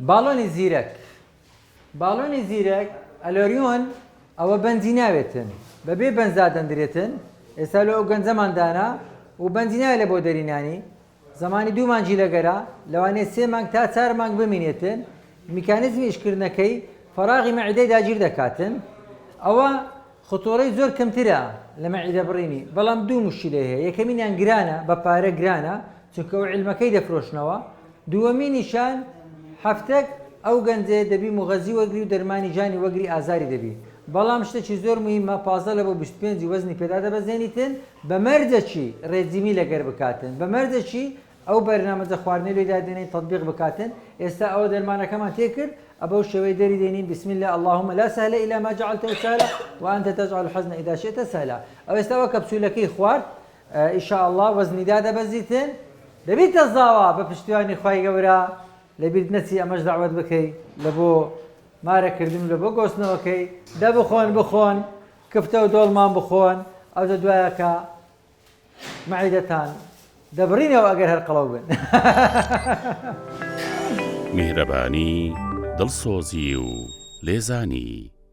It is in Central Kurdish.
باڵۆنی زیرەک باڵۆنی زیرەک ئەلۆریۆن ئەوە بەنزی ناوێتن بەبێ بەنزا دەندرێتن ئێستا لە ئەو گەنجەماندانا و بەنزی ناوێت لە بۆ دەرینانی زمانی 2 مانگی لەگەرا لەوانەیە 3 مانگ تا 4 مانگ بمینێتن میکانیزمی ئیشکردنەکەی فەراغی مەعیدەی داگیر دەکاتن ئەوە خۆتۆڕەی زۆر کەمترە لە مەعیدە بڕینی بەڵام 2 مشکلە هەیە یەکەمینیان گرانە بە پارە گرانە چونکە ئەو عیلمەکەی دەفرۆشنەوە دووەمینیشان هەفتەک ئەو گەنجێ دەبی مغەزی وەگری و دەرمانی جانی وەگری ئازاری دەبی بەڵام شتێکی زۆر مهمە 15 لە بۆ 25 وەزنی پێدا دەبەزێنیتن بە مەرجەکی ڕێزیمی لەگەر بکاتن بە مەرجەکی ئەو بەرنامەجە خواردنەوەی لێدا دێنین تەطبیق بکاتن ئێستا ئەوە دەرمانەکەمان تێکرد ئەبەو شێوەی دەری دێنین بسم الله اللهم لا سهل إلا ما جعلته سهلا وأنت تجعل الحزن إذا شئت سهلا ئەو ئێستا وە کەپسولەکەی خوارد ئین شاء الله وەزنی دادەبەزیتن دەبیتە زاوا بە پشتیوانی خوای گەورە لەبیرت نەچی ئەمەش داوەت بکەی لە بۆ مارەکردن لە بۆ گۆستنەوەکەی بخۆن کفتە و دۆڵمان بخۆن ئەوجە دوایەکە مەعیدەتان دەبڕینەوە ئەگەر هەر قەڵەو بن میهرەبانی دڵسۆزی و لێزانی